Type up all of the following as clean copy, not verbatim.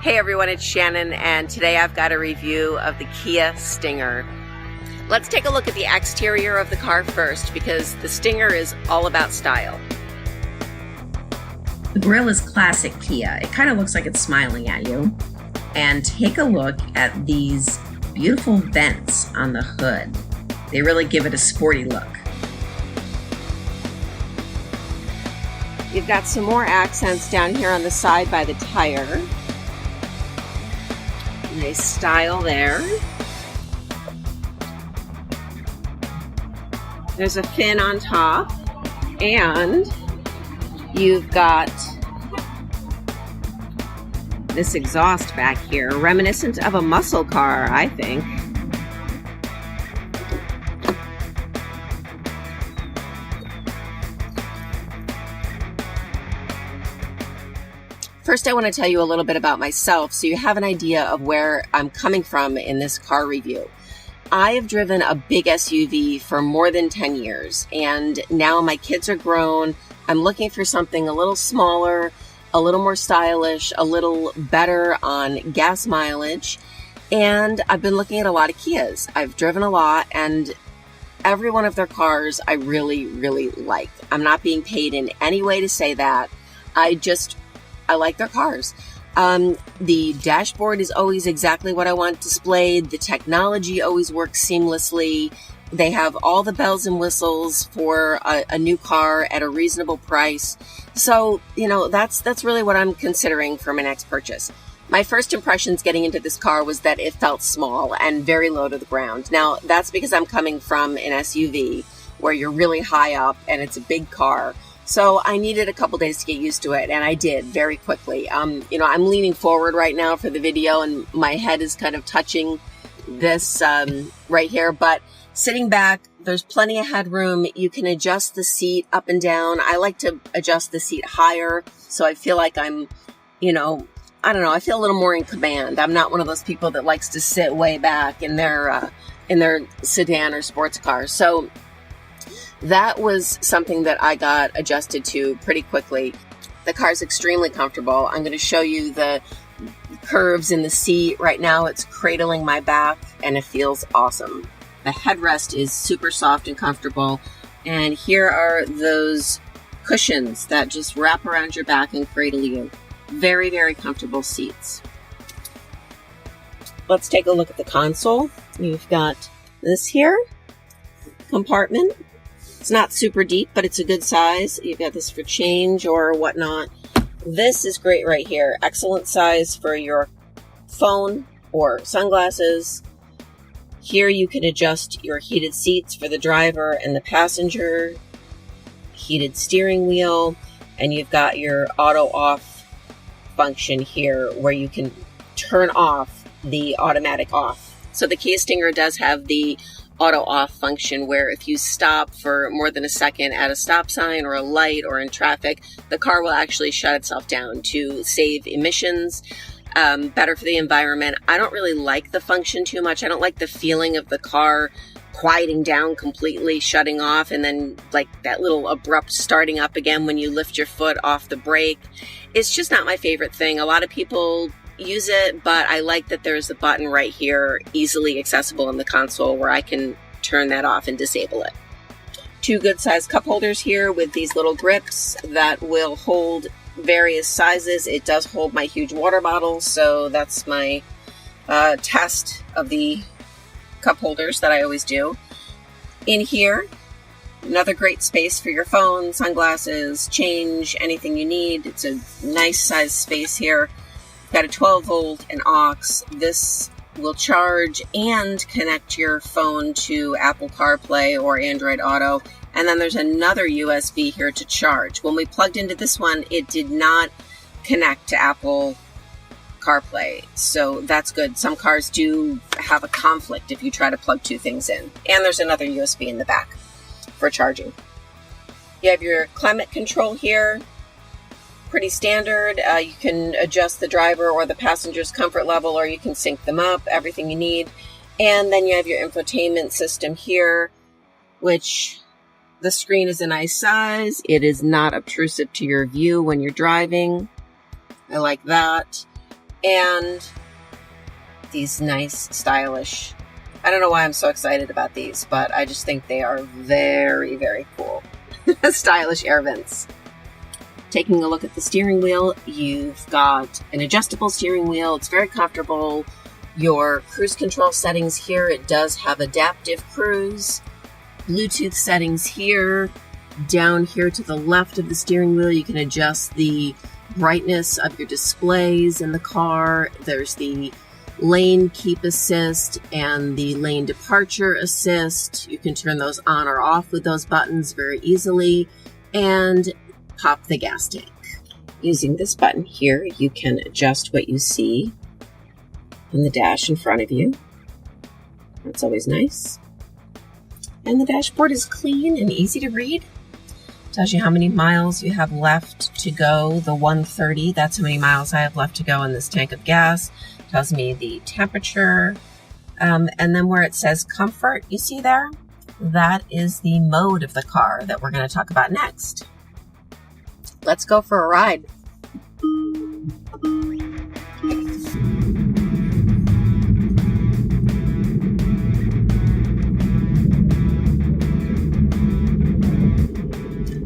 Hey everyone, it's Shannon, and today I've got a review of the Kia Stinger. Let's take a look at the exterior of the car first, because the Stinger is all about style. The grille is classic Kia. It kind of looks like it's smiling at you. And take a look at these beautiful vents on the hood. They really give it a sporty look. You've got some more accents down here on the side by the tire. Nice style there. There's a fin on top, and you've got this exhaust back here, reminiscent of a muscle car, I think. First, I want to tell you a little bit about myself so you have an idea of where I'm coming from in this car review. I have driven a big SUV for more than 10 years, and now my kids are grown. I'm looking for something a little smaller, a little more stylish, a little better on gas mileage, and I've been looking at a lot of Kias. I've driven a lot, and every one of their cars I really, really like. I'm not being paid in any way to say that. I like their cars. The dashboard is always exactly what I want displayed. The technology always works seamlessly. They have all the bells and whistles for a new car at a reasonable price. So, that's really what I'm considering for my next purchase. My first impressions getting into this car was that it felt small and very low to the ground. Now, that's because I'm coming from an SUV where you're really high up and it's a big car. So I needed a couple days to get used to it, and I did very quickly. I'm leaning forward right now for the video, and my head is kind of touching this right here. But sitting back, there's plenty of headroom. You can adjust the seat up and down. I like to adjust the seat higher, so I feel like I'm, I feel a little more in command. I'm not one of those people that likes to sit way back in their sedan or sports car. So that was something that I got adjusted to pretty quickly. The car's extremely comfortable. I'm going to show you the curves in the seat. Right now it's cradling my back and it feels awesome. The headrest is super soft and comfortable. And here are those cushions that just wrap around your back and cradle you. Very, very comfortable seats. Let's take a look at the console. You've got this here compartment. It's not super deep, but it's a good size. You've got this for change or whatnot. This is great right here. Excellent size for your phone or sunglasses. Here you can adjust your heated seats for the driver and the passenger, heated steering wheel, and you've got your auto off function here where you can turn off the automatic off. So the Kia Stinger does have the auto off function where if you stop for more than a second at a stop sign or a light or in traffic, the car will actually shut itself down to save emissions, better for the environment. I don't really like the function too much. I don't like the feeling of the car quieting down completely, shutting off, and then like that little abrupt starting up again when you lift your foot off the brake. It's just not my favorite thing. A lot of people use it, but I like that there's a button right here easily accessible in the console where I can turn that off and disable it. Two good sized cup holders here with these little grips that will hold various sizes. It does hold my huge water bottle, so that's my test of the cup holders that I always do. In here, another great space for your phone, sunglasses, change, anything you need. It's a nice size space here. Got a 12-volt and aux. This will charge and connect your phone to Apple CarPlay or Android Auto. And then there's another USB here to charge. When we plugged into this one, it did not connect to Apple CarPlay. So that's good. Some cars do have a conflict if you try to plug two things in. And there's another USB in the back for charging. You have your climate control here. Pretty standard. You can adjust the driver or the passenger's comfort level, or you can sync them up, everything you need. And then you have your infotainment system here, which the screen is a nice size. It is not obtrusive to your view when you're driving. I like that. And these nice, stylish, I don't know why I'm so excited about these, but I just think they are very, very cool. Stylish air vents. Taking a look at the steering wheel, you've got an adjustable steering wheel. It's very comfortable. Your cruise control settings here, it does have adaptive cruise. Bluetooth settings here. Down here to the left of the steering wheel, you can adjust the brightness of your displays in the car. There's the lane keep assist and the lane departure assist. You can turn those on or off with those buttons very easily, and pop the gas tank. Using this button here, you can adjust what you see on the dash in front of you. That's always nice. And the dashboard is clean and easy to read. Tells you how many miles you have left to go. The 130, that's how many miles I have left to go in this tank of gas. Tells me the temperature. And then where it says comfort, you see there? That is the mode of the car that we're going to talk about next. Let's go for a ride.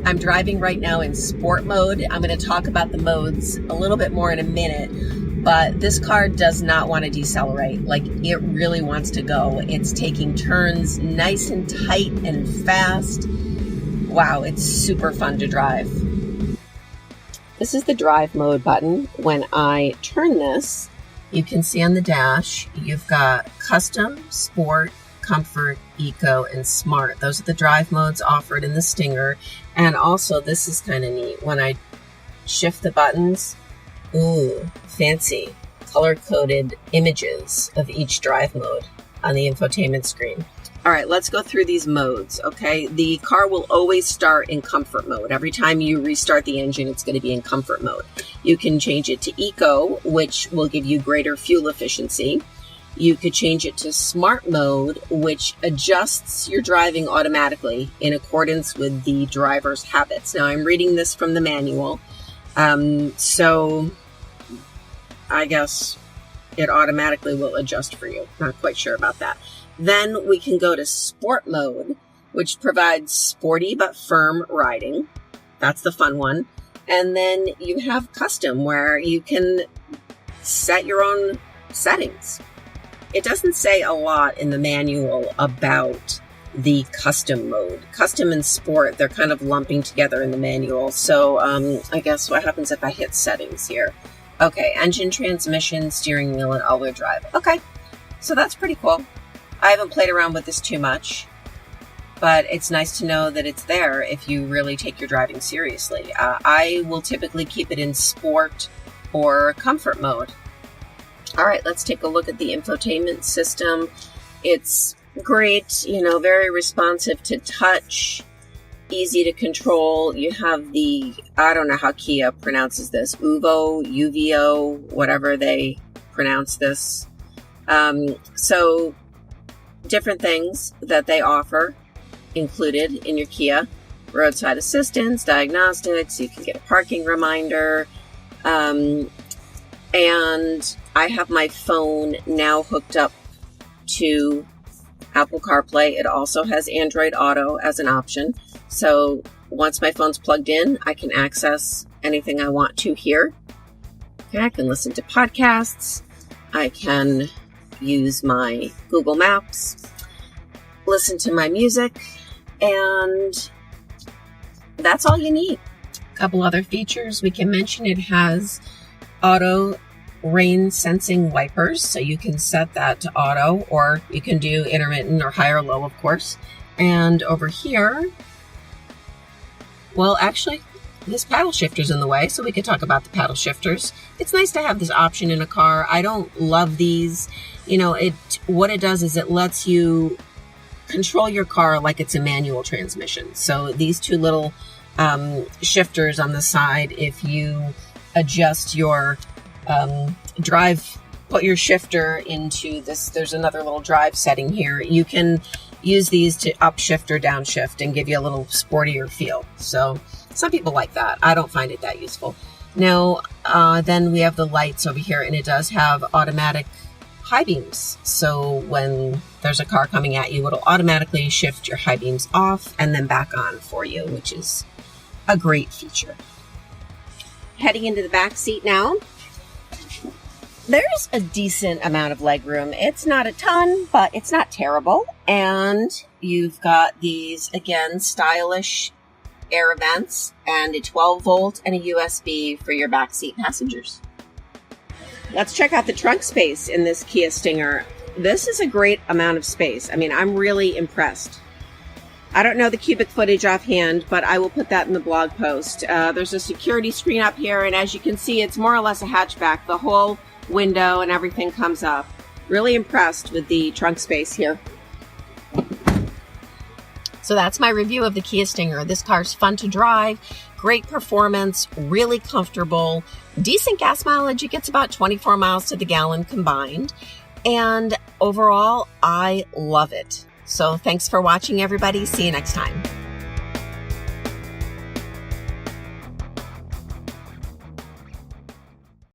I'm driving right now in sport mode. I'm going to talk about the modes a little bit more in a minute, but this car does not want to decelerate. Like, it really wants to go. It's taking turns nice and tight and fast. Wow, it's super fun to drive. This is the drive mode button. When I turn this, you can see on the dash, you've got custom, sport, comfort, eco, and smart. Those are the drive modes offered in the Stinger. And also, this is kind of neat. When I shift the buttons, ooh, fancy color-coded images of each drive mode on the infotainment screen. All right, let's go through these modes, okay? The car will always start in comfort mode. Every time you restart the engine, it's going to be in comfort mode. You can change it to eco, which will give you greater fuel efficiency. You could change it to smart mode, which adjusts your driving automatically in accordance with the driver's habits. Now, I'm reading this from the manual, so I guess it automatically will adjust for you. Not quite sure about that. Then we can go to sport mode, which provides sporty but firm riding. That's the fun one. And then you have custom, where you can set your own settings. It doesn't say a lot in the manual about the custom mode. Custom and sport, they're kind of lumping together in the manual. So I guess what happens if I hit settings here? Okay, engine, transmission, steering wheel, and all-wheel drive. Okay, so that's pretty cool. I haven't played around with this too much, but it's nice to know that it's there if you really take your driving seriously. I will typically keep it in sport or comfort mode. All right, let's take a look at the infotainment system. It's great, very responsive to touch, easy to control. You have the, I don't know how Kia pronounces this, UVO, whatever they pronounce this. So different things that they offer included in your Kia. Roadside assistance, diagnostics, you can get a parking reminder. And I have my phone now hooked up to Apple CarPlay. It also has Android Auto as an option. So once my phone's plugged in, I can access anything I want to here. Okay, I can listen to podcasts. I can use my Google Maps, listen to my music, and that's all you need. A couple other features we can mention. It has auto rain sensing wipers, so you can set that to auto, or you can do intermittent or high or low, of course. And over here, well, actually, this paddle shifter's in the way, so we could talk about the paddle shifters. It's nice to have this option in a car. I don't love these. What it does is it lets you control your car like it's a manual transmission. So these two little shifters on the side, if you adjust your drive, put your shifter into this, there's another little drive setting here. You can use these to upshift or downshift and give you a little sportier feel. So some people like that. I don't find it that useful. Now, then we have the lights over here, and it does have automatic high beams. So when there's a car coming at you, it'll automatically shift your high beams off and then back on for you, which is a great feature. Heading into the back seat now. There's a decent amount of legroom. It's not a ton, but it's not terrible. And you've got these, again, stylish air vents and a 12 volt and a USB for your backseat passengers. Let's check out the trunk space in this Kia Stinger. This is a great amount of space. I mean, I'm really impressed. I don't know the cubic footage offhand, but I will put that in the blog post. There's a security screen up here, and as you can see, it's more or less a hatchback. The whole window and everything comes up. Really impressed with the trunk space here. So that's my review of the Kia Stinger. This car's fun to drive, great performance, really comfortable, decent gas mileage. It gets about 24 miles to the gallon combined. And overall, I love it. So thanks for watching, everybody. See you next time.